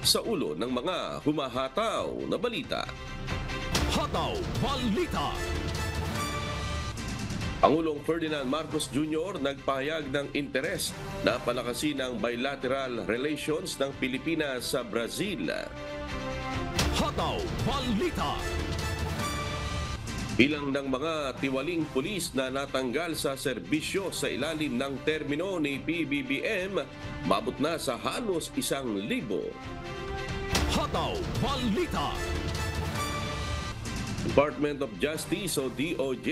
sa ulo ng mga humahataw na balita. Hataw Balita. Pangulong Ferdinand Marcos Jr. nagpahayag ng interes na palakasin ang bilateral relations ng Pilipinas sa Brazil. Hataw Balita. Bilang ng mga tiwaling pulis na natanggal sa serbisyo sa ilalim ng termino ni PBBM, mabot na sa halos 1,000. Hataw Balita. Department of Justice o DOJ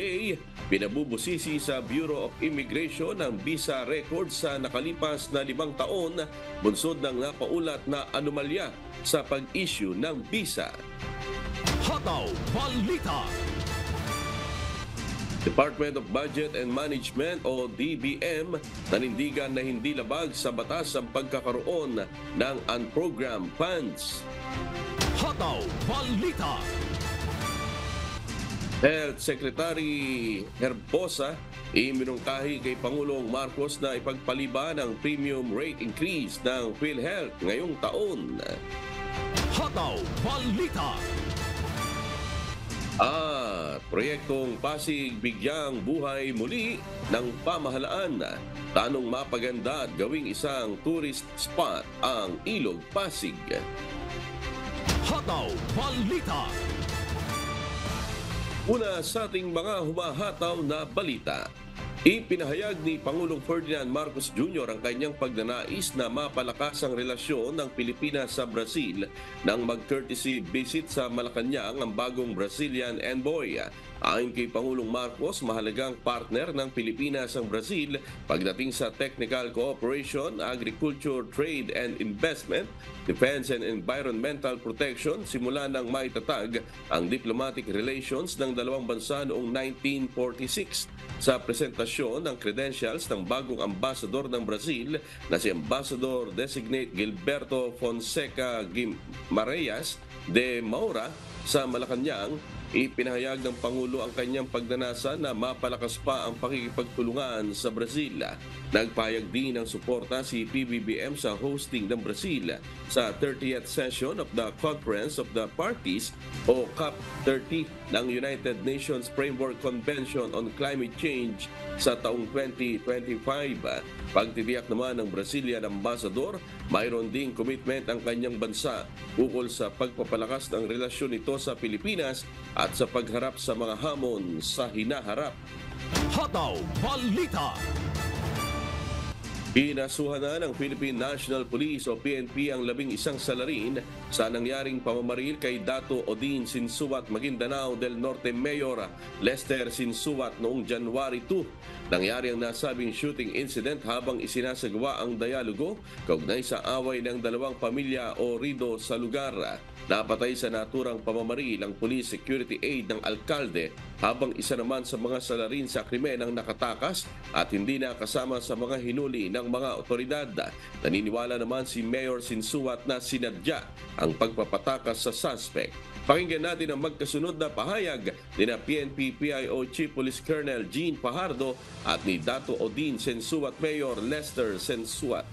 pinabubusisi sa Bureau of Immigration ang visa records sa nakalipas na 5 taon bunsod ng napaulat na anomalya sa pag-issue ng visa. Hataw Balita. Department of Budget and Management o DBM nanindigan na hindi labag sa batas ang pagkakaroon ng unprogrammed funds. Hataw Balita. Health Secretary Herbosa iminungkahi kay Pangulong Marcos na ipagpaliban ang premium rate increase ng PhilHealth ngayong taon. Hataw Balita. At proyektong Pasig bigyang buhay muli ng pamahalaan. Tanong mapaganda at gawing isang tourist spot ang Ilog Pasig. Hataw Balita. Una sa ating mga humahataw na balita. Ipinahayag ni Pangulong Ferdinand Marcos Jr. ang kanyang pagnanais na mapalakas ang relasyon ng Pilipinas sa Brazil nang mag-courtesy visit sa Malacanang ang bagong Brazilian envoy. Ayon kay Pangulong Marcos, mahalagang partner ng Pilipinas ang Brazil pagdating sa technical cooperation, agriculture, trade and investment, defense and environmental protection simula nang maitatag ang diplomatic relations ng dalawang bansa noong 1946. Sa presentasyon ng credentials ng bagong ambasador ng Brazil na si Ambassador Designate Gilberto Fonseca Guimarães de Moura sa Malacanang, ipinahayag ng Pangulo ang kanyang pagnanasa na mapalakas pa ang pakikipagtulungan sa Brazil. Nagpahayag din ng suporta si PBBM sa hosting ng Brazil sa 30th session of the Conference of the Parties o COP30 ng United Nations Framework Convention on Climate Change sa taong 2025. Pagtitiyak naman ng Brazilian Ambassador, mayroon ding commitment ang kanyang bansa ukol sa pagpapalakas ng relasyon nito sa Pilipinas at sa pagharap sa mga hamon sa hinaharap. Hataw Balita. Pinasuhan na ng Philippine National Police o PNP ang 11 salarin sa nangyaring pamamaril kay Dato Odin Sinsuat Maguindanao del Norte Mayor Lester Sinsuat noong January 2. Nangyari ang nasabing shooting incident habang isinasagawa ang dialogo kaugnay sa away ng dalawang pamilya o rido sa lugar. Napatay sa naturang pamamaril ang police security aide ng alkalde habang isa naman sa mga salarin sa krimen ang nakatakas at hindi nakasama sa mga hinuli ng mga otoridad. Naniniwala naman si Mayor Sinsuat na sinadya ang pagpapatakas sa suspect. Pakinggan natin ang magkasunod na pahayag ni na PNP PIO Chief Police Colonel Jean Fajardo at ni Dato Odin Sinsuat Mayor Lester Sinsuat.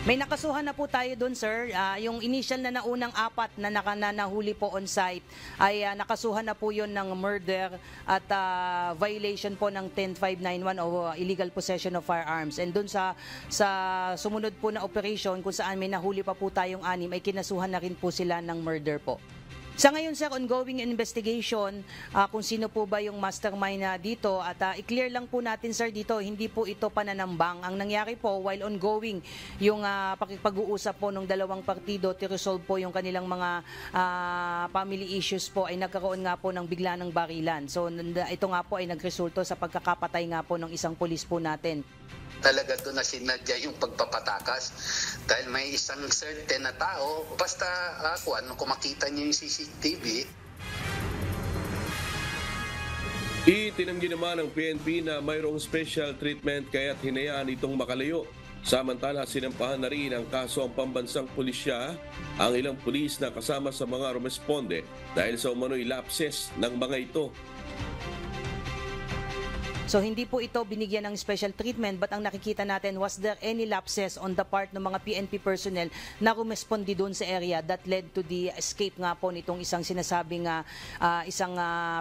May nakasuhan na po tayo doon, sir. Yung initial na naunang 4 na nahuli po on site ay nakasuhan na po yun ng murder at violation po ng 10591 o illegal possession of firearms. And doon sa sumunod po na operation kung saan may nahuli pa po tayong 6 ay kinasuhan na rin po sila ng murder po. Sa ngayon, sir, ongoing investigation kung sino po ba yung mastermind na dito at i-clear lang po natin, sir, dito, hindi po ito pananambang. Ang nangyari po, while ongoing yung pag-uusap po ng dalawang partido to resolve po yung kanilang mga family issues po, ay nagkaroon nga po ng bigla ng barilan. So, ito nga po ay nagresulto sa pagkakapatay nga po ng isang pulis po natin. Talaga doon na sinadya yung pagpapatakas dahil may isang certain na tao, basta kung makita niyo yung CCTV. Itinanggi naman ng PNP na mayroong special treatment kaya't hinayaan itong makalayo. Samantala, sinampahan na rin ang kaso ang pambansang pulisya ang ilang pulis na kasama sa mga rumesponde dahil sa umano'y lapses ng mga ito. So hindi po ito binigyan ng special treatment, but ang nakikita natin, was there any lapses on the part ng mga PNP personnel na rumespondi doon sa area that led to the escape nga po nitong isang sinasabing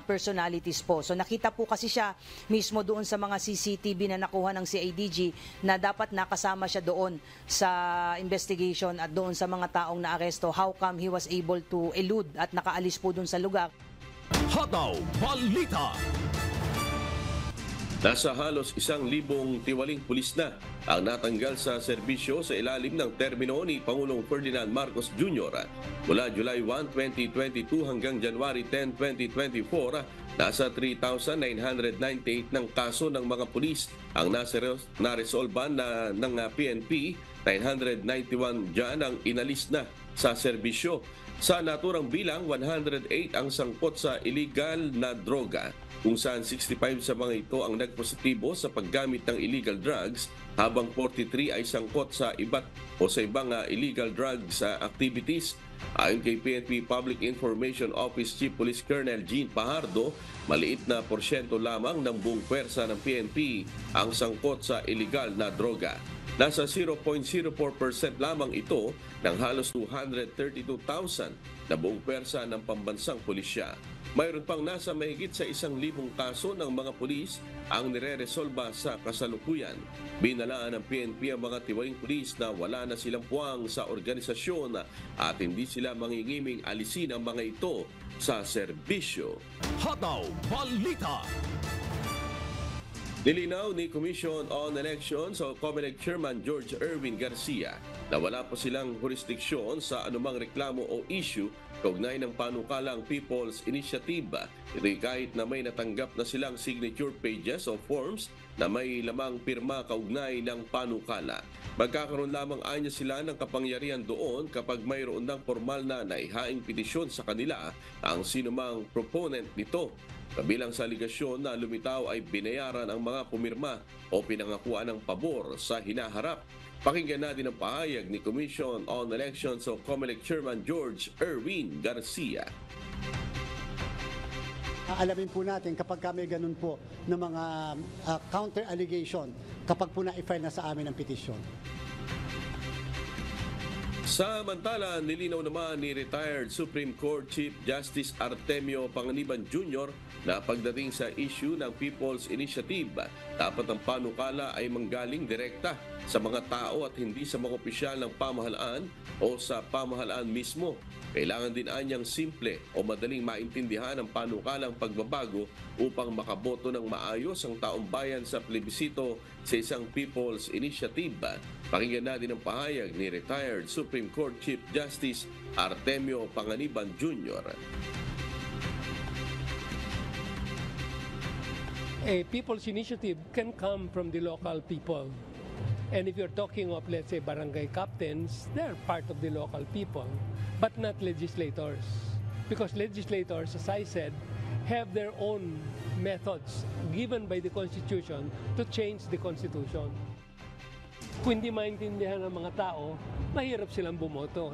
personalities po. So nakita po kasi siya mismo doon sa mga CCTV na nakuha ng CIDG na dapat nakasama siya doon sa investigation at doon sa mga taong naaresto. How come he was able to elude at nakaalis po doon sa lugar? Hataw Balita. Nasa halos 1,000 tiwaling pulis na ang natanggal sa serbisyo sa ilalim ng termino ni Pangulong Ferdinand Marcos Jr. Mula July 1, 2022 hanggang January 10, 2024, nasa 3,998 ng kaso ng mga pulis ang naresolban ng PNP. 991 dyan ang inalis na sa serbisyo. Sa naturang bilang, 108 ang sangkot sa illegal na droga, kung saan 65 sa mga ito ang nagpositibo sa paggamit ng illegal drugs, habang 43 ay sangkot sa ibang illegal drugs activities. Ayon kay PNP Public Information Office Chief Police Colonel Jean Pajardo, maliit na porsyento lamang ng buong pwersa ng PNP ang sangkot sa illegal na droga. Nasa 0.04% lamang ito ng halos 232,000 na buong pwersa ng pambansang pulisya. Mayroon pang nasa mahigit sa 1,000 kaso ng mga pulis ang nire-resolba sa kasalukuyan. Binalaan ng PNP ang mga tiwaling pulis na wala na silang puwang sa organisasyon at hindi sila mangingiming alisin ang mga ito sa serbisyo. Hataw Balita. Nilinaw ni Commission on Elections o COMELEC Chairman George Erwin Garcia na wala po silang jurisdiksyon sa anumang reklamo o issue kaugnay ng panukalang People's Initiative. Ito'y kahit na may natanggap na silang signature pages o forms na may lamang pirma kaugnay ng panukala. Magkakaroon lamang anya sila ng kapangyarihan doon kapag mayroon ng formal na naihaing petisyon sa kanila ang sinumang proponent nito. Kabilang sa aligasyon na lumitaw ay binayaran ang mga pumirma o pinangakuan ng pabor sa hinaharap. Pakinggan natin ang pahayag ni Commission on Elections o COMELEC Chairman George Erwin Garcia. Alamin po natin kapag may ganun po ng mga counter-allegation kapag po na-file na sa amin ang petisyon. Samantala, nilinaw naman ni retired Supreme Court Chief Justice Artemio Panganiban Jr. na pagdating sa issue ng People's Initiative, dapat ang panukala ay manggaling direkta sa mga tao at hindi sa mga opisyal ng pamahalaan o sa pamahalaan mismo. Kailangan din anyang simple o madaling maintindihan ang panukalang pagbabago upang makaboto ng maayos ang taong bayan sa plebisito sa isang People's Initiative. Pakinggan natin ang pahayag ni retired Supreme Court Chief Justice Artemio Panganiban Jr. A people's initiative can come from the local people. And if you're talking of, let's say, barangay captains, they're part of the local people, but not legislators. Because legislators, as I said, have their own methods given by the Constitution to change the Constitution. Kung hindi maintindihan ng mga tao, mahirap silang bumoto.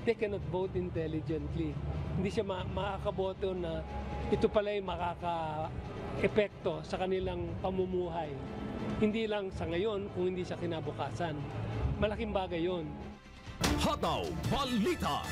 They cannot vote intelligently. Hindi siya makakaboto na ito pala'y makaka-epekto sa kanilang pamumuhay. Hindi lang sa ngayon, kung hindi sa kinabukasan. Malaking bagay yun. Hataw Balita.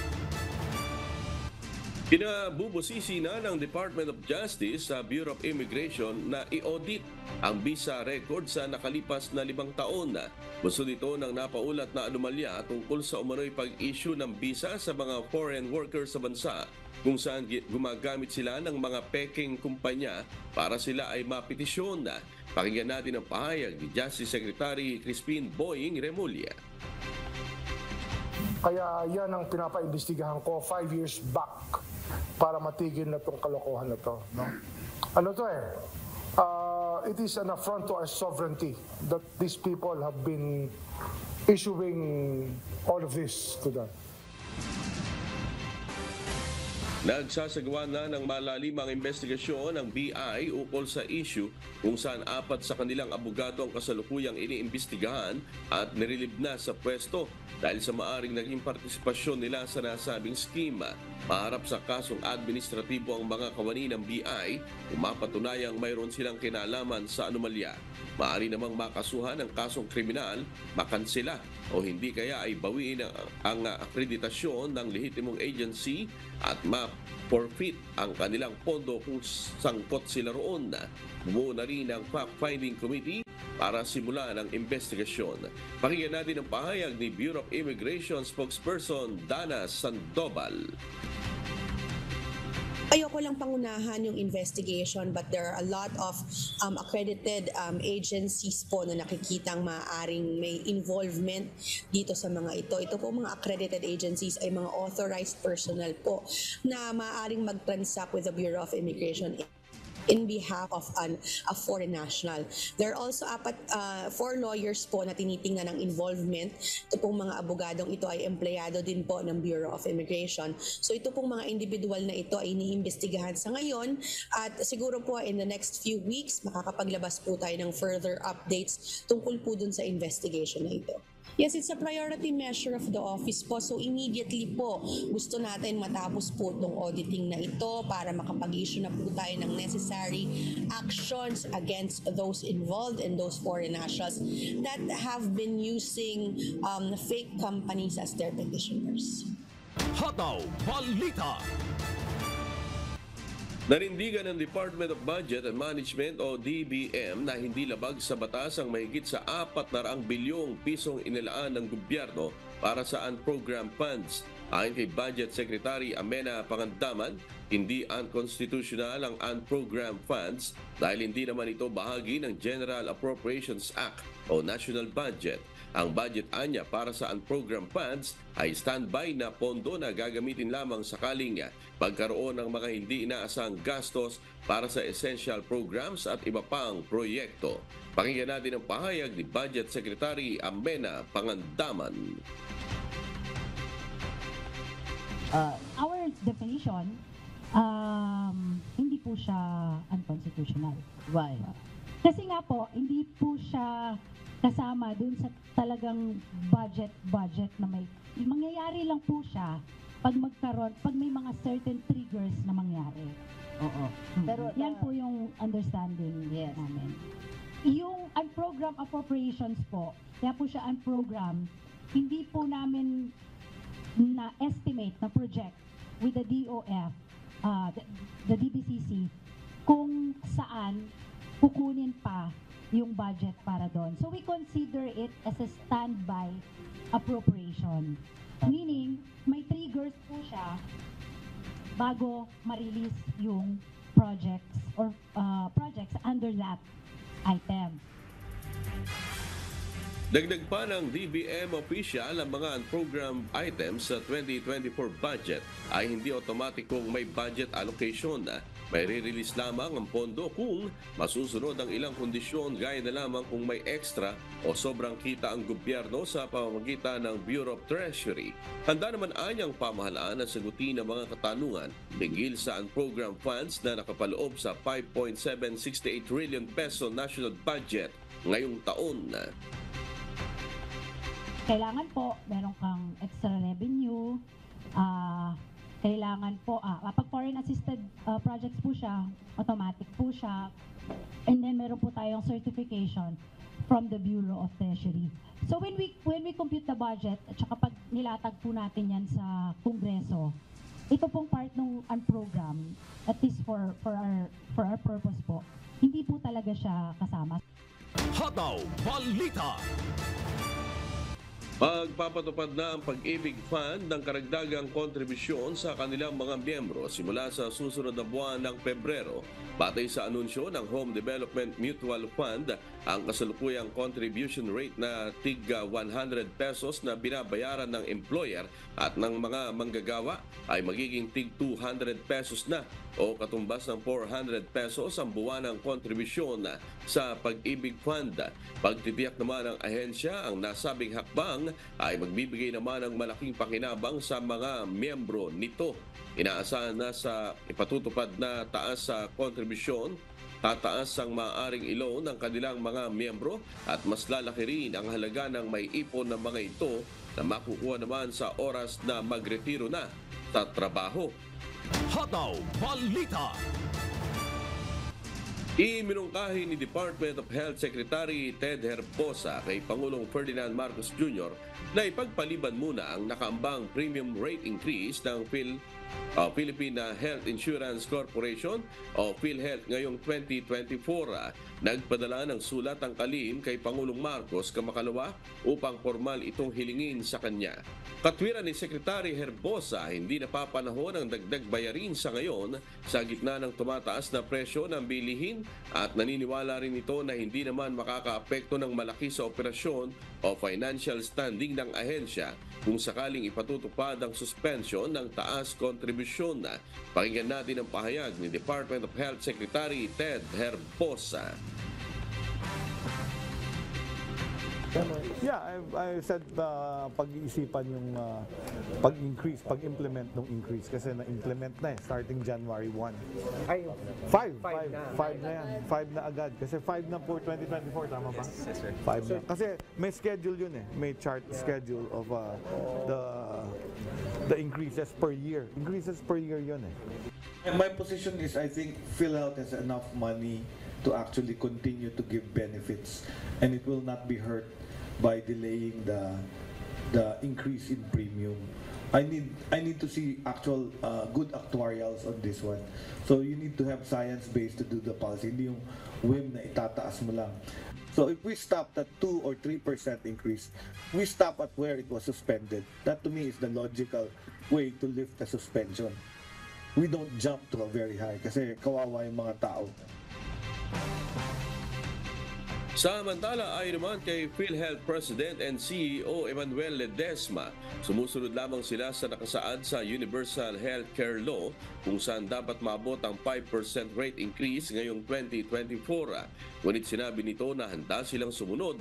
Pinabubusisi na ng Department of Justice sa Bureau of Immigration na i-audit ang visa record sa nakalipas na 5 taon. Bunsod ito ng napaulat na anomalya tungkol sa umano'y pag-issue ng visa sa mga foreign workers sa bansa, kung saan gumagamit sila ng mga peking kumpanya para sila ay mapetisyon. Pakinggan natin ang pahayag ni Justice Secretary Crispin Boying Remulla. Kaya yan ang pinapaimbestigahan ko 5 years back para matigil na itong kalokohan na ito. No? Ano to eh? It is an affront to our sovereignty that these people have been issuing all of this to them. Nagsasagawa na ng malalimang investigasyon ng BI ukol sa issue kung saan 4 sa kanilang abogado ang kasalukuyang iniimbestigahan at nirelieve na sa pwesto dahil sa maaring naging partisipasyon nila sa nasabing scheme. Maharap sa kasong administratibo ang mga kawani ng BI kung mapatunayang mayroon silang kinalaman sa anomalya. Maaari namang makasuhan ng kasong kriminal, makansela o hindi kaya ay bawiin ang akreditasyon ng lehitimong agency at ma-forfeit ang kanilang pondo kung sangkot sila roon. Bumuo na rin ang fact-finding committee para simulan ang investigasyon. Pakinggan natin ang pahayag ni Bureau of Immigration spokesperson Dana Sandoval. Ayoko lang pangunahan yung investigation, but there are a lot of accredited agencies po na nakikitang maaaring may involvement dito sa mga ito. Ito po mga accredited agencies ay mga authorized personnel po na maaaring mag-transact with the Bureau of Immigration in behalf of a foreign national. There are also 4 lawyers po na tinitingnan ng involvement. Ito pong mga abogadong ito ay empleyado din po ng Bureau of Immigration. So ito pong mga individual na ito ay iniimbestigahan sa ngayon at siguro po in the next few weeks makakapaglabas po tayo ng further updates tungkol po dun sa investigation na ito. Yes, it's a priority measure of the office po. So immediately po, gusto natin matapos po itong auditing na ito para makapag-issue na po tayo ng necessary actions against those involved and those foreign nationals that have been using fake companies as their petitioners. Hataw Balita. Nanindigan ng Department of Budget and Management o DBM na hindi labag sa batas ang mahigit sa 400 bilyong pisong inilaan ng gobyerno para sa unprogrammed funds. Ayon kay Budget Secretary Amena Pangandaman, hindi unconstitutional ang unprogrammed funds dahil hindi naman ito bahagi ng General Appropriations Act o National Budget. Ang budget anya para sa unprogrammed funds ay standby na pondo na gagamitin lamang sakaling pagkaroon ng mga hindi inaasang gastos para sa essential programs at iba pang proyekto. Pakinggan natin ang pahayag ni Budget Secretary Amena Pangandaman. Our definition, hindi po siya unconstitutional. Why? Kasi nga po, hindi po siya kasama dun sa talagang budget na may mangyayari lang po siya pag may mga certain triggers na mangyari. Oo. Pero yan po yung understanding namin. Yung unprogrammed appropriations po, kaya po siya unprogrammed, hindi po namin na-estimate, na-project with the DOF, the DBCC, kung saan kukunin pa yung budget para doon. So we consider it as a standby appropriation. Meaning, may triggers po siya bago ma-release yung projects or projects under that item. Dagdag pa ng DBM official ang mga unprogrammed items sa 2024 budget ay hindi otomatikong may budget allocation. May re-release lamang ang pondo kung masusunod ang ilang kondisyon gaya na lamang kung may extra o sobrang kita ang gobyerno sa pamamagitan ng Bureau of Treasury. Handa naman anyang pamahalaan na sagutin ang mga katanungan hinggil sa unprogrammed funds na nakapaloob sa 5.768 trillion peso national budget ngayong taon. Kailangan po, meron kang extra revenue, kailangan po, pag foreign assisted projects po siya, automatic po siya, and then meron po tayong certification from the Bureau of Treasury. So when we compute the budget, at saka pag nilatag po natin yan sa Kongreso, ito pong part ng unprogram, at least for our purpose po, hindi po talaga siya kasama. Hataw Balita. Magpapatupad na ang Pag-ibig Fund ng karagdagang kontribusyon sa kanilang mga miyembro simula sa susunod na buwan ng Pebrero. Batay sa anunsyo ng Home Development Mutual Fund, ang kasalukuyang contribution rate na tig 100 pesos na binabayaran ng employer at ng mga manggagawa ay magiging tig 200 pesos na o katumbas ng 400 pesos ang buwanang kontribusyon sa Pag-ibig Fund. Pagtitiyak naman ng ahensya ang nasabing hakbang Pilipinan ay magbibigay naman ng malaking pakinabang sa mga miyembro nito. Inaasahan na sa ipatutupad na taas sa kontribusyon, tataas ang maaaring ilo ng kanilang mga miyembro at mas lalaki rin ang halaga ng may ipon ng mga ito na makukuha naman sa oras na magretiro na sa trabaho. Hataw Balita. Iminungkahi ni Department of Health Secretary Ted Herbosa kay Pangulong Ferdinand Marcos Jr. na ipagpaliban muna ang nakaambang premium rate increase ng Philippine Health Insurance Corporation o PhilHealth ngayong 2024. Nagpadala ng sulat ang kalihim kay Pangulong Marcos kamakalawa upang formal itong hilingin sa kanya. Katwiran ni Secretary Herbosa, hindi napapanahon ang dagdag bayarin sa ngayon sa gitna ng tumataas na presyo ng bilihin at naniniwala rin ito na hindi naman makakaapekto ng malaki sa operasyon o financial standing ng ahensya kung sakaling ipatutupad ang suspension ng taas kontribusyon. Pakinggan natin ang pahayag ni Department of Health Secretary Ted Herbosa. Yeah, I said pag-iisipan yung pag-increase, pag-implement ng increase kasi na-implement na starting January 1. Ay, 5 na yan. 5 na agad. Kasi 5 na for 2024, tama ba? Yes, sir. 5 na. Kasi may schedule yun may chart schedule of the increases per year. Increases per year yun My position is I think PhilHealth has enough money to actually continue to give benefits and it will not be hurt by delaying the increase in premium. I need to see actual good actuarials on this one. So you need to have science-based to do the policy, hindi yung whim na itataas mo lang. So if we stopped at 2 or 3% increase, we stop at where it was suspended. That to me is the logical way to lift the suspension. We don't jump to a very high kasi kawawa yung mga tao. Samantala ay naman kay PhilHealth President and CEO Emmanuel Ledesma, sumusunod lamang sila sa nakasaad sa Universal Healthcare Law kung saan dapat maabot ang 5% rate increase ngayong 2024. Ngunit sinabi nito na handa silang sumunod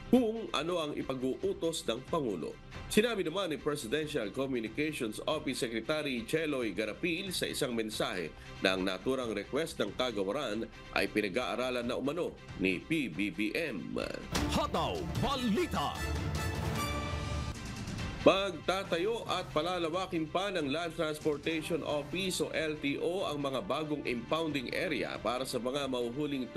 kung ano ang ipag-uutos ng Pangulo. Sinabi naman ni Presidential Communications Office Secretary Cheloy Garapil sa isang mensahe na ang naturang request ng kagawaran ay pinag-aaralan na umano ni PBBM. Hataw Balita. Pagtatayo at palalawakin pa ng Land Transportation Office o LTO ang mga bagong impounding area para sa mga mahuhuling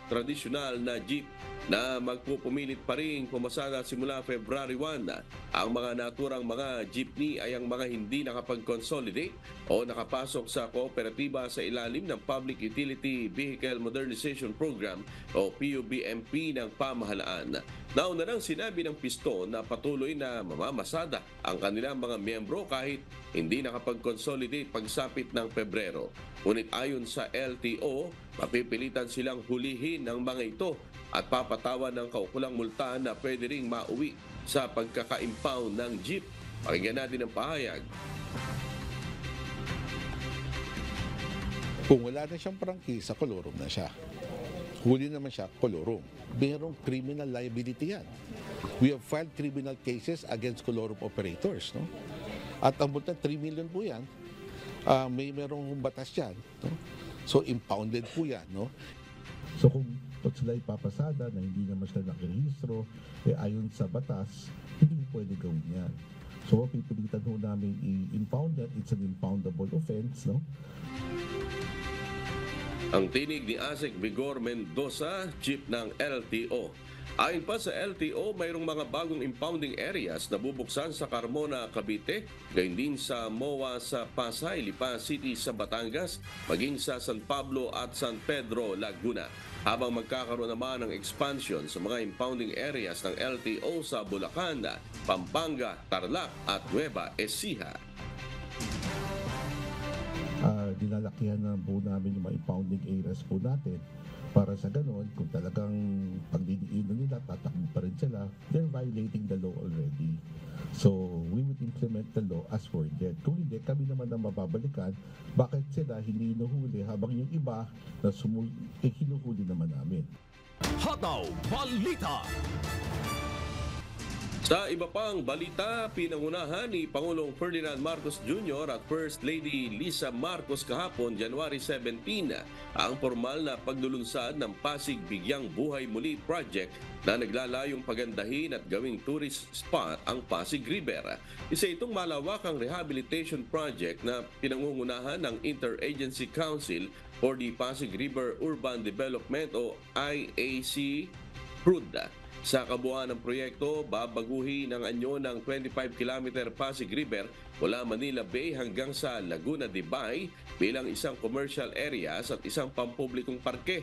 tradisyonal na jeep na magpupumilit pa rin pumasada simula February 1. Ang mga naturang mga jeepney ay ang mga hindi nakapag-consolidate o nakapasok sa kooperatiba sa ilalim ng Public Utility Vehicle Modernization Program o PUBMP ng pamahalaan. Nauna nang sinabi ng piston na patuloy na mamamasada ang kanilang mga miyembro kahit hindi nakapag-consolidate pagsapit ng Pebrero. Ngunit ayon sa LTO, mapipilitan silang hulihin ng mga ito at papatawan ng kaukulang multa na pwede ring mauwi sa pagkaka-impound ng jeep. Pakinggan natin ang pahayag. Kung wala na siyang prangkisa, kolorum na siya. Huli naman siya, kolorum. Merong criminal liability yan. We have filed criminal cases against kolorum operators. No? At ang multa, 3 million po yan. Merong batas yan. No? So, impounded po yan. No? So, kung sila ipapasada na hindi naman sila nakirehistro, ayon sa batas, hindi pwede gawin yan. So, pipilitan ho namin i-impound yan. It's an impoundable offense, no? Ang tinig ni Asik Vigor Mendoza, chief ng LTO. Ayon pa sa LTO, mayroong mga bagong impounding areas na bubuksan sa Carmona, Cavite, gayon din sa MOA sa Pasay, Lipa City sa Batangas, maging sa San Pablo at San Pedro, Laguna. Habang magkakaroon naman ng expansion sa mga impounding areas ng LTO sa Bulacan, Pampanga, Tarlac at Nueva Ecija. Dinalakihan na po namin yung mga impounding areas po natin para sa ganon, kung talagang pagdidiinan nila, tatakbo pa rin sila, they're violating the law already. So, we would implement the law as worded. Kung hindi, kami naman ang mababalikan, bakit sila hindi hinuhuli habang yung iba na hinuhuli naman namin. Hataw Balita. Sa iba pang balita, pinangunahan ni Pangulong Ferdinand Marcos Jr. at First Lady Lisa Marcos kahapon, January 17, ang formal na paglulunsad ng Pasig Bigyang Buhay Muli Project na naglalayong pagandahin at gawing tourist spot ang Pasig River. Isa itong malawakang rehabilitation project na pinangungunahan ng Interagency Council for the Pasig River Urban Development o IAC PRUD. Sa kabuuan ng proyekto, babaguhin ang anyo ng 25-kilometer Pasig River mula Manila Bay hanggang sa Laguna de Bay bilang isang commercial areas at isang pampublikong parke.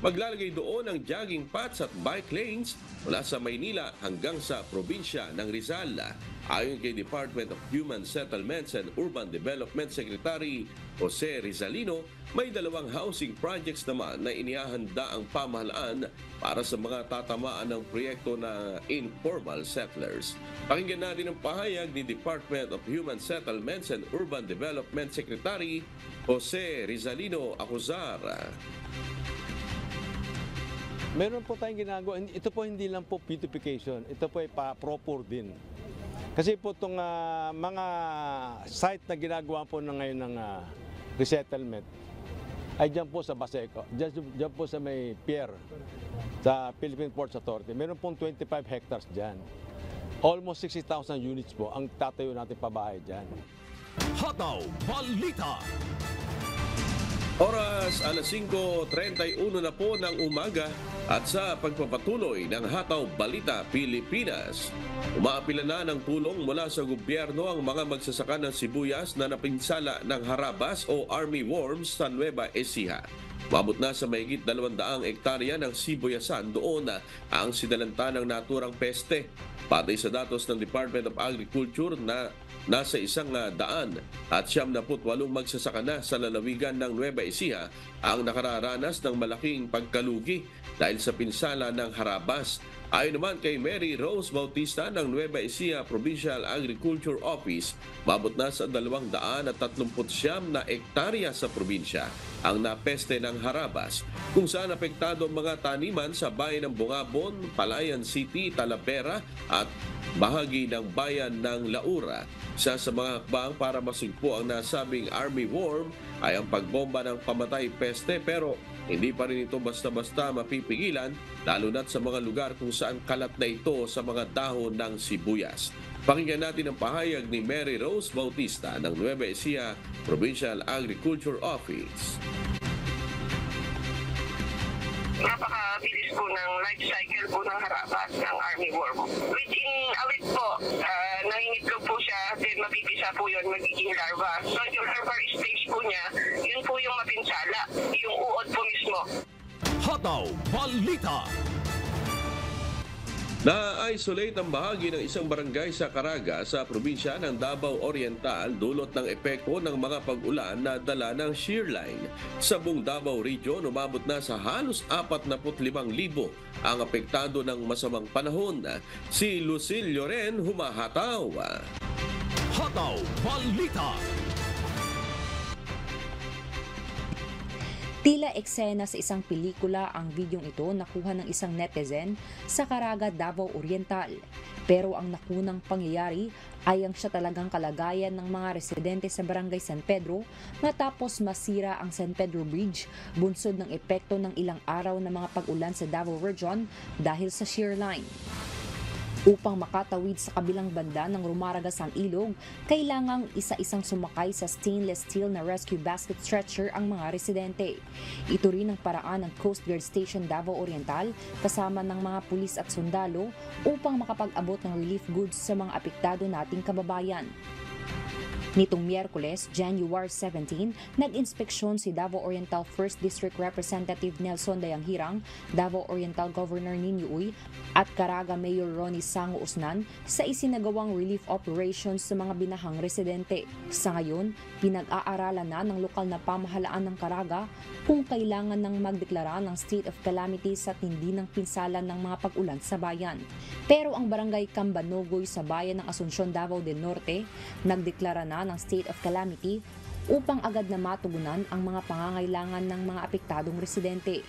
Maglalagay doon ng jogging paths at bike lanes mula sa Maynila hanggang sa probinsya ng Rizal. Ayon kay Department of Human Settlements and Urban Development Secretary Jose Rizalino, may 2 housing projects naman na inihahanda ang pamahalaan para sa mga tatamaan ng proyekto na informal settlers. Pakinggan natin ang pahayag ni Department of Human Settlements and Urban Development Secretary Jose Rizalino Acuzar. Meron po tayong ginagawa. Ito po hindi lang po beautification. Ito po ay pa-propor din. Kasi po itong mga site na ginagawa po na ngayon ng resettlement ay dyan po sa Baseco, dyan po sa may pier, sa Philippine Ports Authority. Meron pong 25 hectares dyan. Almost 60,000 units po ang tatayo natin pabahay dyan. Hataw Balita. Oras alas 5:31 na po ng umaga at sa pagpapatuloy ng Hataw Balita Pilipinas, umaapila na ng tulong mula sa gobyerno ang mga magsasaka ng sibuyas na napinsala ng harabas o army worms sa Nueva Ecija. Mabot na sa mahigit 200 hektarya ng sibuyasan doon ang sinalanta ng naturang peste. Patay sa datos ng Department of Agriculture na nasa 100 at 78 magsasaka na sa lalawigan ng Nueva Ecija ang nakararanas ng malaking pagkalugi dahil sa pinsala ng harabas. Ayon naman kay Mary Rose Bautista ng Nueva Ecija Provincial Agriculture Office, mabot na sa 239 na hektarya sa probinsya ang napeste ng harabas, kung saan apektado ang mga taniman sa bayan ng Bungabon, Palayan City, Talavera at bahagi ng bayan ng Laura. Isa sa mga hakbang para masugpo ang nasabing army worm ay ang pagbomba ng pamatay peste, pero hindi pa rin ito basta-basta mapipigilan, lalo na't sa mga lugar kung saan kalat na ito sa mga dahon ng sibuyas. Pakinggan natin ang pahayag ni Mary Rose Bautista ng Nueva Ecija Provincial Agriculture Office. Napakabilis po ng life cycle po ng harabas ng army worm. Within a week po, nangingitlog po siya, then mapipisa po yun, magiging larva. So yung larva stage po niya, yun po yung mapinsala, yung uod po mismo. Hataw Balita. Na-isolate ang bahagi ng isang barangay sa Caraga sa probinsya ng Davao Oriental dulot ng epekto ng mga pag-ulan na dala ng shear line. Sa buong Davao Region, umabot na sa halos 45,000 ang apektado ng masamang panahon. Si Lucille Lloren humahataw. Hataw Balita. Tila eksena sa isang pelikula ang videong ito nakuha ng isang netizen sa Caraga, Davao Oriental. Pero ang nakunang pangyayari ay ang siya talagang kalagayan ng mga residente sa Barangay San Pedro matapos masira ang San Pedro Bridge bunsod ng epekto ng ilang araw na mga pag-ulan sa Davao Region dahil sa shear line. Upang makatawid sa kabilang banda ng rumaragas ang ilog, kailangang isa-isang sumakay sa stainless steel na rescue basket stretcher ang mga residente. Ito rin ang paraan ng Coast Guard Station Davao Oriental kasama ng mga pulis at sundalo upang makapag-abot ng relief goods sa mga apektado nating kababayan. Nitong Miyerkules, January 17, nag-inspeksyon si Davao Oriental 1st District Representative Nelson Dayanghirang, Davao Oriental Governor Nino Uy, at Caraga Mayor Ronnie Sango Usnan sa isinagawang relief operations sa mga binahang residente. Sa ngayon, pinag-aaralan na ng lokal na pamahalaan ng Caraga kung kailangan ng magdeklara ng state of calamity sa tindi ng pinsalan ng mga pag-ulan sa bayan. Pero ang barangay Cambanogoy sa bayan ng Asuncion, Davao del Norte, nagdeklara na ng state of calamity upang agad na matugunan ang mga pangangailangan ng mga apektadong residente.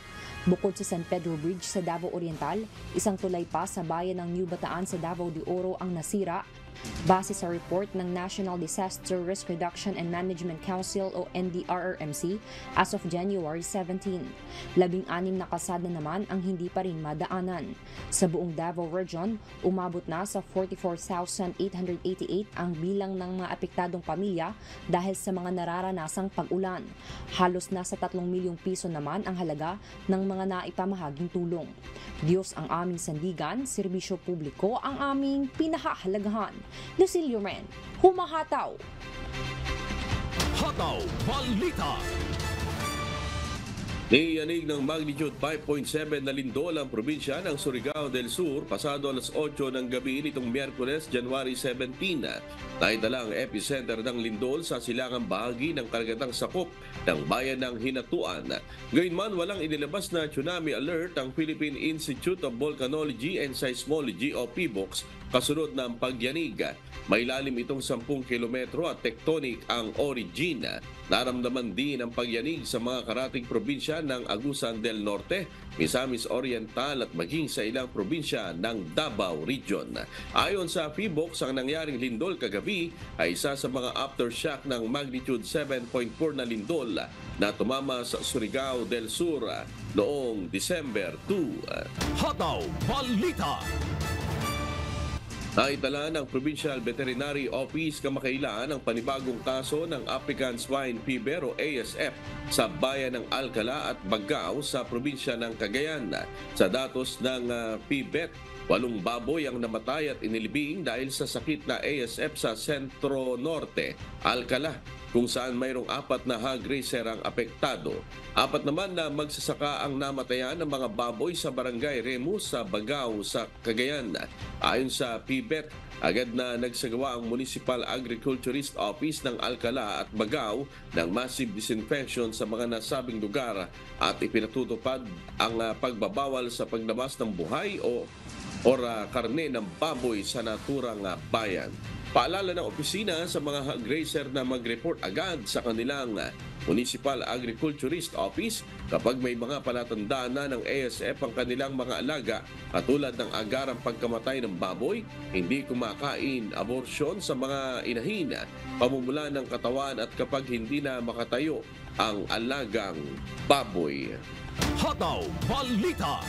Bukod sa San Pedro Bridge sa Davao Oriental, isang tulay pa sa bayan ng New Bataan sa Davao de Oro ang nasira. Base sa report ng National Disaster Risk Reduction and Management Council o NDRRMC as of January 17, 16 na kalsada naman ang hindi pa rin madaanan. Sa buong Davao Region, umabot na sa 44,888 ang bilang ng mga apektadong pamilya dahil sa mga nararanasang pag-ulan. Halos nasa 3 milyong piso naman ang halaga ng mga naipamahaging tulong. Diyos ang aming sandigan, serbisyo publiko ang aming pinahahalagahan. Lucilio Ren, humahataw. Hataw Balita. Niyanig ng magnitude 5.7 na lindol ang probinsya ng Surigao del Sur pasado alas 8 ng gabi nitong Miyerkules, January 17. Naitala ang epicenter ng lindol sa silangang bahagi ng karagatang sakop ng bayan ng Hinatuan. Gayunman, walang inilabas na tsunami alert ang Philippine Institute of Volcanology and Seismology o PBOX kasunod ng pagyanig. May lalim itong 10 kilometro at tectonic ang origin. Naramdaman din ang pagyanig sa mga karating probinsya ng Agusan del Norte, Misamis Oriental at maging sa ilang probinsya ng Davao Region. Ayon sa PBOX, ang nangyaring lindol kagabi ay isa sa mga aftershock ng magnitude 7.4 na lindol na tumama sa Surigao del Sur noong December 2. Hataw Balita. Naitala ng Provincial Veterinary Office kamakailan ang panibagong kaso ng African Swine Fever o ASF sa bayan ng Alcala at Bagao sa probinsya ng Cagayan. Sa datos ng PVET, 8 baboy ang namatay at inilibing dahil sa sakit na ASF sa Sentro Norte, Alcala, kung saan mayroong 4 na hog racer ang apektado. 4 naman na magsasaka ang namatayan ng mga baboy sa Barangay Remus sa Bagao sa Cagayan. Ayon sa PVET, agad na nagsagawa ang Municipal Agriculturist Office ng Alcala at Bagao ng massive disinfection sa mga nasabing lugar at ipinatutupad ang pagbabawal sa paglabas ng buhay o karne ng baboy sa naturang bayan. Paalala ng opisina sa mga hog racer na mag-report agad sa kanilang Municipal Agriculturist Office kapag may mga palatandaan na ng ASF ang kanilang mga alaga katulad ng agarang pagkamatay ng baboy, hindi kumakain, abortion sa mga inahin, pamumula ng katawan at kapag hindi na makatayo ang alagang baboy. Hataw Balita.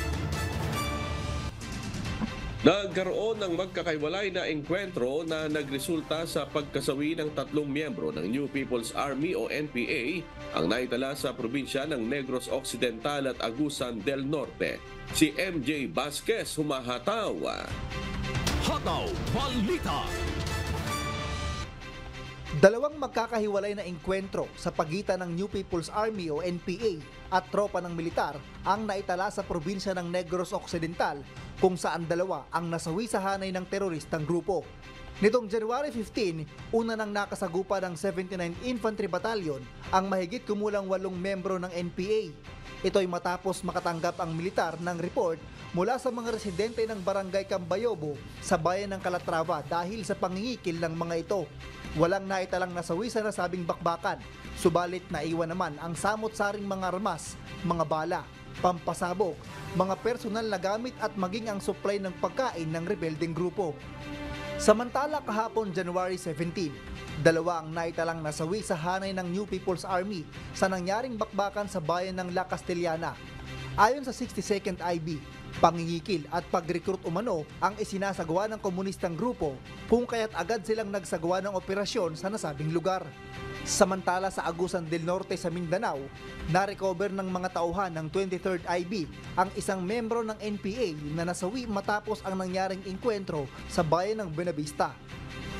Nagkaroon ng magkakaiwalay na engkwentro na nagresulta sa pagkasawi ng 3 miyembro ng New People's Army o NPA ang naitala sa probinsya ng Negros Occidental at Agusan del Norte. Si MJ Vasquez, humahataw. Hataw Balita. 2 magkakahiwalay na engkwentro sa pagitan ng New People's Army o NPA at tropa ng militar ang naitala sa probinsya ng Negros Occidental kung saan 2 ang nasawi sa hanay ng teroristang grupo. Nitong January 15, una nang nakasagupa ng 79th Infantry Battalion ang mahigit kumulang 8 membro ng NPA. Ito'y matapos makatanggap ang militar ng report mula sa mga residente ng Barangay Cambayobo sa bayan ng Calatrava dahil sa pangingikil ng mga ito. Walang naitalang nasawi sa nasabing bakbakan, subalit naiwan naman ang samot-saring mga armas, mga bala, pampasabog, mga personal na gamit at maging ang supply ng pagkain ng rebeldeng grupo. Samantala kahapon January 17, 2 ang naitalang nasawi sa hanay ng New People's Army sa nangyaring bakbakan sa bayan ng La Castellana. Ayon sa 62nd IB, pangingikil at pag-recruit umano ang isinasagawa ng komunistang grupo kung kaya't agad silang nagsagawa ng operasyon sa nasabing lugar. Samantala sa Agusan del Norte sa Mindanao, na-recover ng mga tauhan ng 23rd IB ang isang membro ng NPA na nasawi matapos ang nangyaring engkwentro sa bayan ng Buenavista.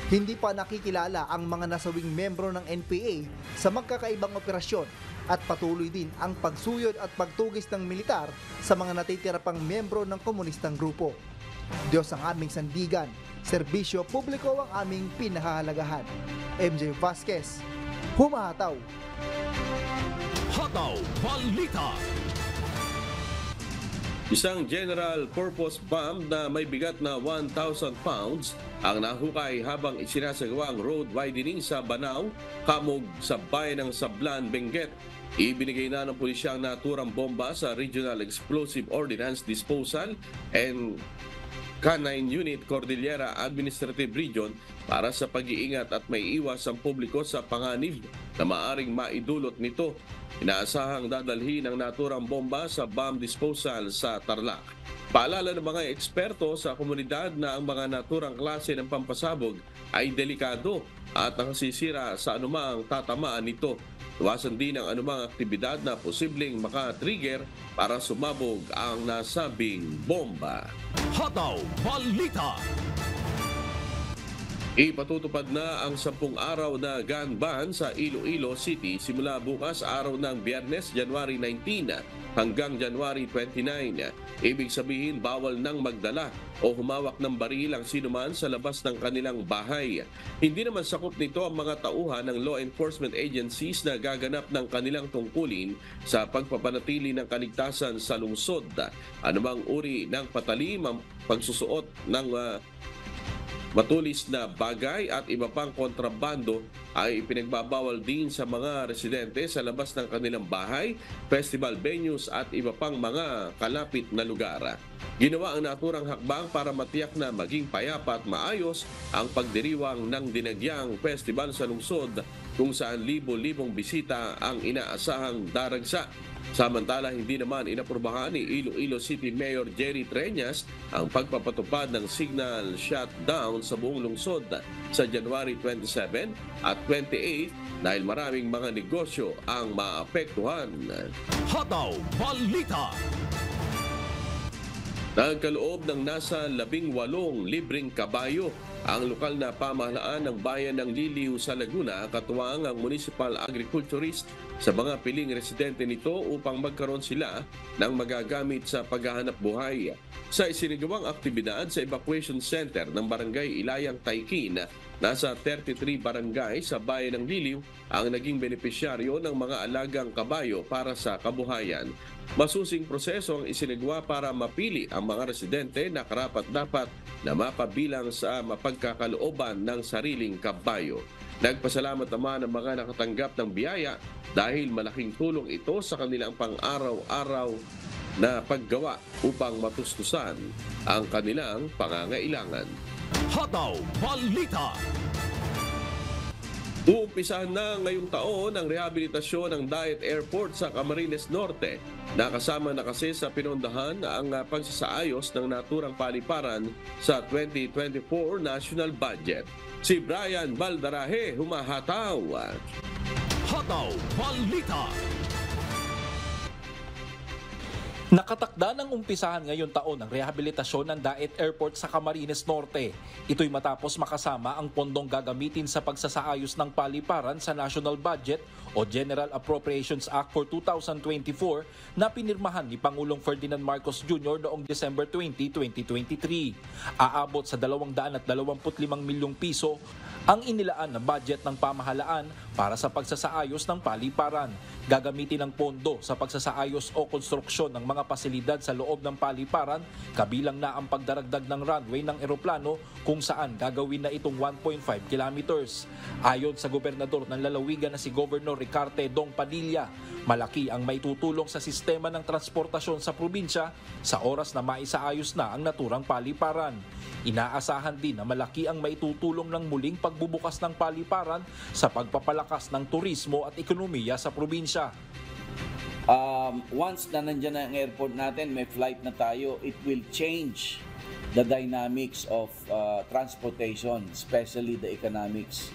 Hindi pa nakikilala ang mga nasawing membro ng NPA sa magkakaibang operasyon at patuloy din ang pagsuyod at pagtugis ng militar sa mga natitira pang membro ng komunistang grupo. Diyos ang aming sandigan, serbisyo publiko ang aming pinahahalagahan. MJ Vasquez, humahataw. Hataw Balita. Isang general purpose bomb na may bigat na 1,000 pounds ang nahukay habang isinasagawa ang road widening sa Banao, Kamog sa bayan ng Sablan, Benguet Ibinigay na ng pulisya ang naturang bomba sa Regional Explosive Ordnance Disposal and Canine Unit Cordillera Administrative Region para sa pag-iingat at may iwas ang publiko sa panganib na maaring maidulot nito. Inaasahang dadalhin ang naturang bomba sa bomb disposal sa Tarlac. Paalala ng mga eksperto sa komunidad na ang mga naturang klase ng pampasabog ay delikado at nakasisira sa anumang tatamaan nito. Iwasan din ang anumang aktibidad na posibleng maka-trigger para sumabog ang nasabing bomba. Hataw Balita. Ipatutupad na ang 10 araw na gun ban sa Iloilo City simula bukas araw ng Biyernes, January 19 hanggang January 29. Ibig sabihin bawal nang magdala o humawak ng baril ang sinuman sa labas ng kanilang bahay. Hindi naman sakop nito ang mga tauhan ng law enforcement agencies na gaganap ng kanilang tungkulin sa pagpapanatili ng kaligtasan sa lungsod. Anumang uri ng patalim ang pagsusuot ng matulis na bagay at iba pang kontrabando ay ipinagbabawal din sa mga residente sa labas ng kanilang bahay, festival venues at iba pang mga kalapit na lugar. Ginawa ang naturang hakbang para matiyak na maging payapa at maayos ang pagdiriwang ng dinagyang festival sa lungsod kung saan libo-libong bisita ang inaasahang daragsa. Samantala, hindi naman inaprubahan ni Iloilo City Mayor Jerry Treñas ang pagpapatupad ng signal shutdown sa buong lungsod sa January 27 at 28 dahil maraming mga negosyo ang maapektuhan. Hataw Balita. Nagkaloob ng nasa 18 libreng kabayo ang lokal na pamahalaan ng bayan ng Liliw sa Laguna, katuwang ang municipal agriculturist sa mga piling residente nito upang magkaroon sila ng magagamit sa paghahanap buhay. Sa isinagawang aktibidad sa evacuation center ng barangay Ilayang Taykin, nasa 33 barangay sa bayan ng Liliw ang naging benepisyaryo ng mga alagang kabayo para sa kabuhayan. Masusing proseso ang isinagawa para mapili ang mga residente na karapat-dapat na mapabilang sa mapagkakalooban ng sariling kabayo. Nagpasalamat naman ang mga nakatanggap ng biyaya dahil malaking tulong ito sa kanilang pang-araw-araw na paggawa upang matustusan ang kanilang pangangailangan. Hataw Balita. Uumpisahan na ngayong taon ang rehabilitasyon ng Diet Airport sa Camarines Norte. Nakasama na kasi sa pinondahan ang pagsasaayos ng naturang paliparan sa 2024 national budget. Si Brian Baldarahe, humahataw. Hataw Balita. Nakatakda ng umpisahan ngayong taon ang rehabilitasyon ng Daet Airport sa Camarines Norte. Ito'y matapos makasama ang pondong gagamitin sa pagsasaayos ng paliparan sa National Budget o General Appropriations Act for 2024 na pinirmahan ni Pangulong Ferdinand Marcos Jr. noong December 20, 2023. Aabot sa 225 milyong piso ang inilaan na budget ng pamahalaan para sa pagsasaayos ng paliparan. Gagamitin ang pondo sa pagsasaayos o konstruksyon ng mga pasilidad sa loob ng paliparan, kabilang na ang pagdaragdag ng runway ng eroplano kung saan gagawin na itong 1.5 kilometers. Ayon sa gobernador ng lalawigan na si Governor Ricarte Dong Padilla, malaki ang maitutulong sa sistema ng transportasyon sa probinsya sa oras na maisaayos na ang naturang paliparan. Inaasahan din na malaki ang maitutulong ng muling pagbubukas ng paliparan sa pagpapalakas ng turismo at ekonomiya sa probinsya. Once na nandiyan na ang airport natin, may flight na tayo, it will change the dynamics of transportation, especially the economics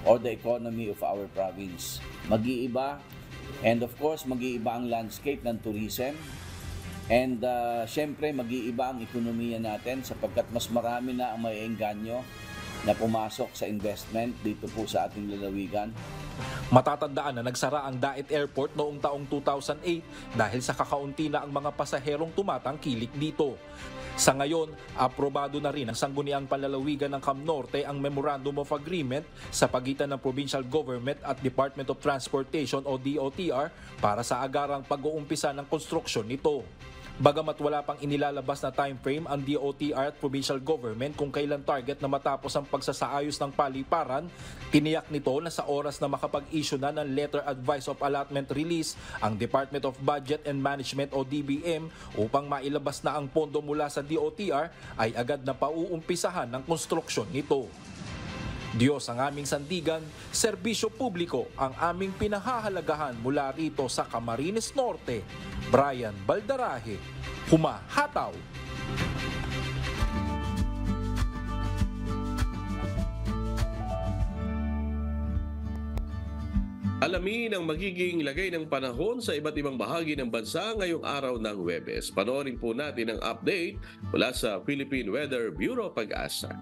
or the economy of our province. Mag-iiba, and of course, mag-iiba ang landscape ng tourism. And syempre, mag-iiba ang ekonomiya natin sapagkat mas marami na ang maiengganyo na pumasok sa investment dito po sa ating lalawigan. Matatandaan na nagsara ang Daet Airport noong taong 2008 dahil sa kakaunti na ang mga pasaherong tumatangkilik dito. Sa ngayon, aprobado na rin ang Sangguniang Panlalawigan ng Camnorte ang Memorandum of Agreement sa pagitan ng Provincial Government at Department of Transportation o DOTR para sa agarang pag-uumpisa ng konstruksyon nito. Bagamat wala pang inilalabas na time frame ang DOTR at provincial government kung kailan target na matapos ang pagsasaayos ng paliparan, tiniyak nito na sa oras na makapag-issue na ng Letter Advice of Allotment Release ang Department of Budget and Management o DBM upang mailabas na ang pondo mula sa DOTR ay agad na pauumpisahan ng konstruksyon nito. Diyos ang aming sandigan, serbisyo publiko ang aming pinahahalagahan mula rito sa Camarines Norte. Brian Baldarahe, Humahataw. Alamin ang magiging lagay ng panahon sa iba't ibang bahagi ng bansa ngayong araw ng Huwebes. Panoorin po natin ang update mula sa Philippine Weather Bureau Pag-asa.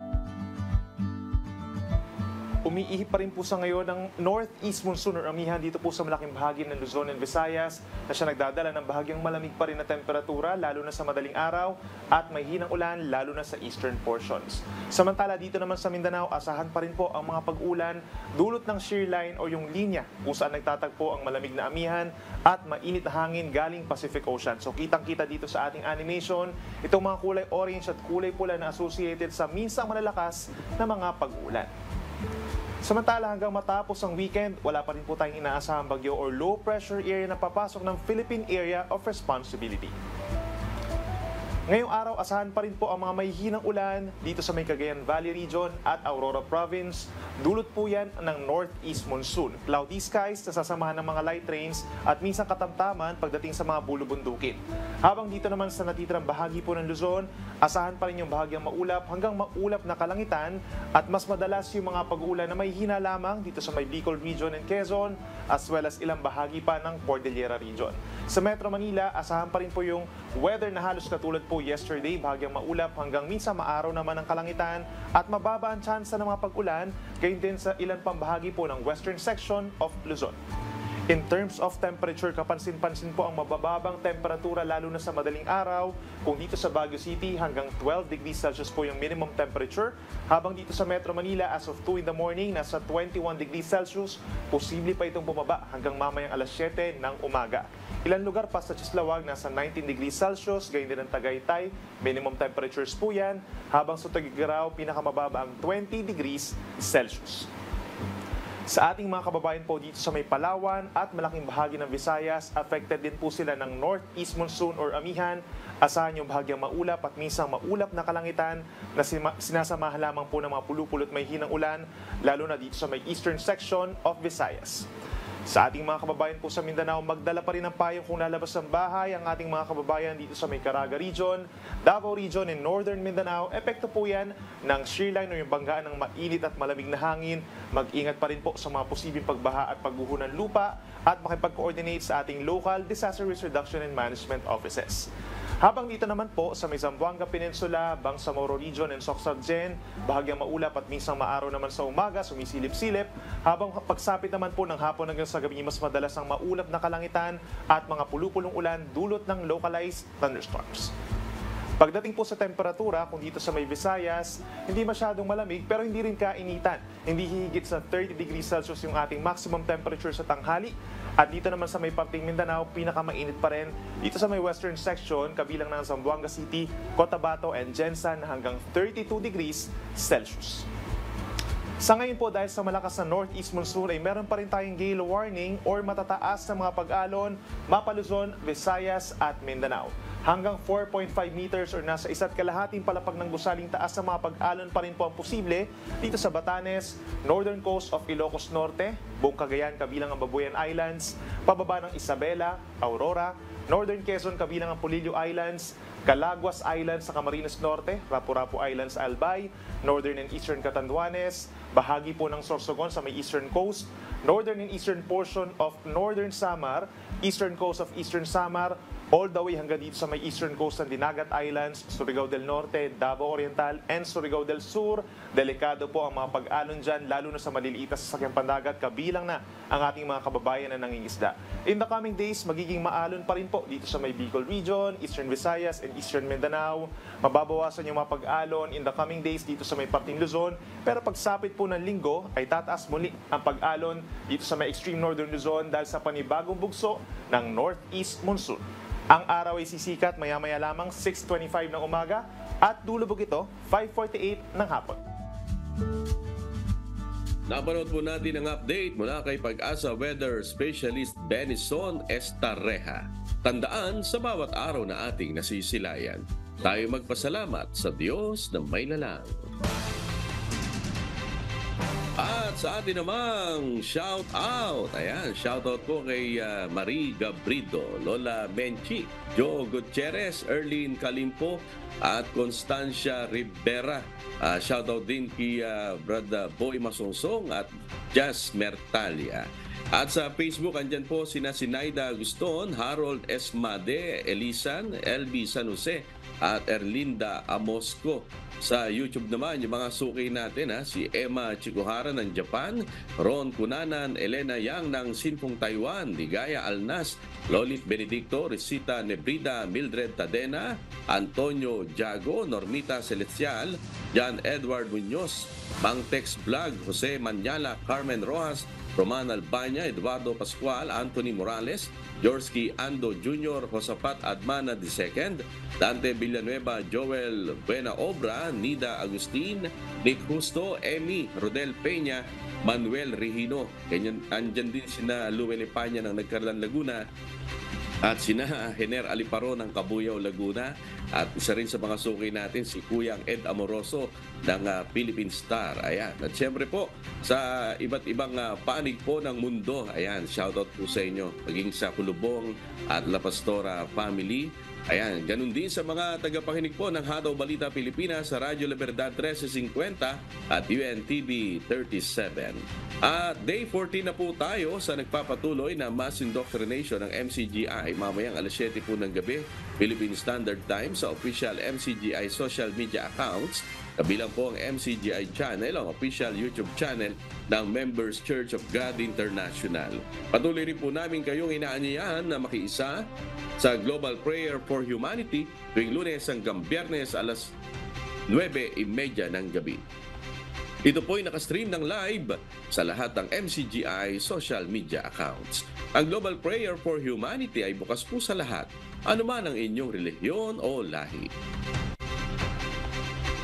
Umiihip pa rin po sa ngayon ng northeast monsoon or amihan dito po sa malaking bahagi ng Luzon and Visayas na siya nagdadala ng bahagyang malamig pa rin na temperatura lalo na sa madaling araw at may hinang ulan lalo na sa eastern portions. Samantala dito naman sa Mindanao, asahan pa rin po ang mga pag-ulan dulot ng shear line o yung linya kung saan nagtatagpo ang malamig na amihan at mainit na hangin galing Pacific Ocean. So kitang-kita dito sa ating animation itong mga kulay orange at kulay pula na associated sa minsang malalakas na mga pag-ulan. Samantala hanggang matapos ang weekend, wala pa rin po tayong inaasahang bagyo or low pressure area na papasok ng Philippine Area of Responsibility. Ngayong araw, asahan pa rin po ang mga mahihinang ulan dito sa may Cagayan Valley Region at Aurora Province. Dulot po yan ng northeast monsoon. Cloudy skies na sasamahan ng mga light rains at minsan katamtaman pagdating sa mga bulubundukin. Habang dito naman sa natitirang bahagi po ng Luzon, asahan pa rin yung bahagyang maulap hanggang maulap na kalangitan at mas madalas yung mga pag-uulan na may hina lamang dito sa may Bicol Region and Quezon as well as ilang bahagi pa ng Cordillera Region. Sa Metro Manila, asahan pa rin po yung weather na halos katulad po yesterday, bahagyang maulap hanggang minsan maaraw naman ang kalangitan at mababa ang tsansa ng mga pag-ulan, gayon din sa ilan pang bahagi po ng western section of Luzon. In terms of temperature, kapansin-pansin po ang mabababang temperatura lalo na sa madaling araw. Kung dito sa Baguio City, hanggang 12 degrees Celsius po yung minimum temperature. Habang dito sa Metro Manila, as of 2 in the morning, nasa 21 degrees Celsius. Posible pa itong bumaba hanggang mamayang alas 7 ng umaga. Ilan lugar pa sa Chislawag, nasa 19 degrees Celsius. Gayon din ang Tagaytay, minimum temperatures po yan. Habang sa Tuguegarao, pinakamababa ang 20 degrees Celsius. Sa ating mga kababayan po dito sa may Palawan at malaking bahagi ng Visayas, affected din po sila ng northeast monsoon or amihan. Asahan yung bahagyang maulap at minsang maulap na kalangitan na sinasamahan lamang po ng mga pulupulot may hinang ulan, lalo na dito sa may eastern section of Visayas. Sa ating mga kababayan po sa Mindanao, magdala pa rin ng payong kung lalabas ng bahay ang ating mga kababayan dito sa may Caraga Region, Davao Region, and Northern Mindanao. Epekto po yan ng shear line o yung banggaan ng mainit at malamig na hangin. Mag-ingat pa rin po sa mga posibleng pagbaha at pagguho ng lupa at makipag-coordinate sa ating local disaster risk reduction and management offices. Habang dito naman po sa may Zamboanga Peninsula, Bangsamoro Region and Soxargen, bahagyang maulap at minsang maaraw naman sa umaga, sumisilip-silip. Habang pagsapit naman po ng hapon hanggang sa gabi, mas madalas ang maulap na kalangitan at mga pulupulong ulan dulot ng localized thunderstorms. Pagdating po sa temperatura, kung dito sa may Visayas, hindi masyadong malamig pero hindi rin kainitan. Hindi higit sa 30 degrees Celsius yung ating maximum temperature sa tanghali. At dito naman sa may parting Mindanao, pinakamainit pa rin. Dito sa may western section, kabilang ng Zamboanga City, Cotabato, and Jensan hanggang 32 degrees Celsius. Sa ngayon po, dahil sa malakas na northeast monsoon ay meron pa rin tayong gale warning or matataas na mga pag-alon, Mapa Luzon, Visayas at Mindanao. Hanggang 4.5 meters or nasa 1.5 palapag ng gusaling taas na mga pag-alon pa rin po ang posible dito sa Batanes, northern coast of Ilocos Norte, buong Cagayan kabilang ang Babuyan Islands, pababa ng Isabela, Aurora, northern Quezon kabilang ang Polillo Islands, Calaguas Islands sa Camarines Norte, Rapu-Rapu Islands sa Albay, northern and eastern Catanduanes, bahagi po ng Sorsogon sa may eastern coast, northern and eastern portion of northern Samar, eastern coast of eastern Samar, all the way hanggang dito sa may eastern coast ng Dinagat Islands, Surigao del Norte, Davao Oriental, and Surigao del Sur. Delikado po ang mga pag-alon dyan, lalo na sa maliliit na sasakyang pandagat, kabilang na ang ating mga kababayan na nangingisda. In the coming days, magiging maalon pa rin po dito sa may Bicol Region, Eastern Visayas, and Eastern Mindanao. Mababawasan yung mga pag-alon in the coming days dito sa may parting Luzon, pero pagsapit po ng linggo ay tataas muli ang pag-alon dito sa may extreme northern Luzon dahil sa panibagong bugso ng northeast monsoon. Ang araw ay sisikat maya-maya lamang 6:25 ng umaga at lulubog ito 5:48 ng hapon. Napanood po natin ang update mula kay Pag-asa Weather Specialist Benison Estarreja. Tandaan sa bawat araw na ating nasisilayan, tayo magpasalamat sa Diyos na may lalang. At sa atin namang shout out. Ayan, shout out po kay Marie Gabrido, Lola Menchi, Joe Gutierrez, Erlene Kalimpo at Constancia Rivera. Shout out din kay Brad Boy Masonsong at Jazz Mertalia. At sa Facebook, andyan po sina Sinaida Aguston, Harold Esmade, Elisan, LB San Jose at Erlinda Amosco. Sa YouTube naman, yung mga suki natin, si Emma Chikuhara ng Japan, Ron Cunanan, Elena Yang ng Sinpong Taiwan, Ligaya Alnas, Lolit Benedicto, Risita Nebrida, Mildred Tadena, Antonio Jago, Normita Celestial, John Edward Muñoz, Bangtex Vlog, Jose Manyala, Carmen Rojas, Roman Albania, Eduardo Pascual, Anthony Morales, Jorsky Ando Jr., Josapat Admana II, Dante Villanueva, Joel Buena Obra, Nida Agustin, Nick Justo, Emmy, Rodel Peña, Manuel Regino. Andyan din sina Luwen Epanya ng Nagkarlan Laguna at sina Hener Aliparo ng Kabuyaw Laguna. At isa rin sa mga suki natin si Kuyang Ed Amoroso ng Philippine Star. Ayan. At syempre po sa iba't ibang panig po ng mundo. Ayan, shoutout po sa inyo. Maging sa Kulubong at La Pastora family. Ayan, ganun din sa mga tagapakinig po ng Hataw Balita Pilipinas sa Radyo Libertad 1350 at UNTV 37. At day 14 na po tayo sa nagpapatuloy na mass indoctrination ng MCGI mamayang alas 7 po ng gabi, Philippine Standard Time sa official MCGI social media accounts. Kabilang po ang MCGI channel, ang official YouTube channel ng Members Church of God International. Patuloy rin po namin kayong inaanyayahan na makiisa sa Global Prayer for Humanity tuwing Lunes hanggang Biyernes alas 9:30 ng gabi. Ito po ay nakastream ng live sa lahat ng MCGI social media accounts. Ang Global Prayer for Humanity ay bukas po sa lahat, anuman ang inyong relihiyon o lahi.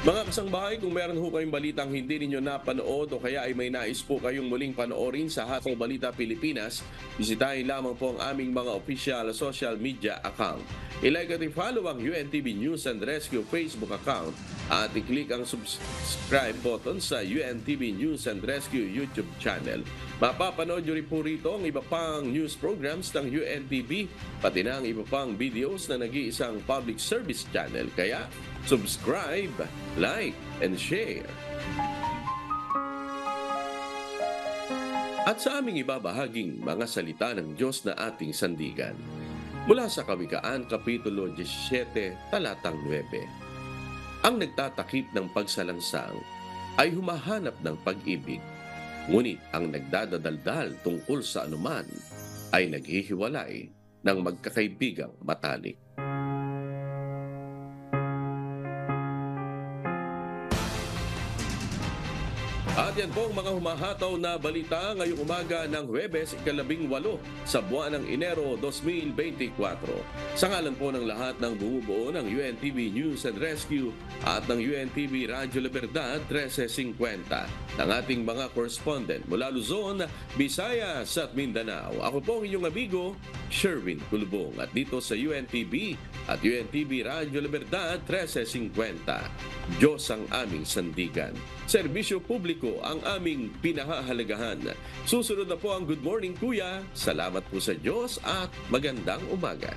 Mga kasangbahay, kung meron ho kayong balitang hindi ninyo napanood o kaya ay may nais po kayong muling panoorin sa Hataw Balita Pilipinas, bisitahin lamang po ang aming mga official social media account. I-like at i-follow ang UNTV News and Rescue Facebook account at i-click ang subscribe button sa UNTV News and Rescue YouTube channel. Mapapanood nyo rin po rito ang iba pang news programs ng UNTV, pati na ang iba pang videos na nag-iisang public service channel. Kaya, subscribe, like, and share. At sa aming ibabahaging mga salita ng Diyos na ating sandigan, mula sa Kawikaan, Kapitulo 17, Talatang 9. Ang nagtatakip ng pagsalangsang ay humahanap ng pag-ibig, ngunit ang nagdadadaldal tungkol sa anuman ay naghihiwalay ng magkakaibigang matalik. At yan po ang mga humahataw na balita ngayong umaga ng Huwebes, 18 sa buwan ng Enero 2024. Sa ngalan po ng lahat ng bumubuo ng UNTV News and Rescue at ng UNTV Radyo Libertad 1350, ng ating mga correspondent mula Luzon, Visayas at Mindanao. Ako po ang inyong amigo, Sherwin Kulubong, at dito sa UNTV at UNTV Radyo Libertad 1350. Diyos ang aming sandigan. Serbisyo publiko ang aming pinahahalagahan. Susunod na po ang Good Morning Kuya. Salamat po sa Diyos at magandang umaga.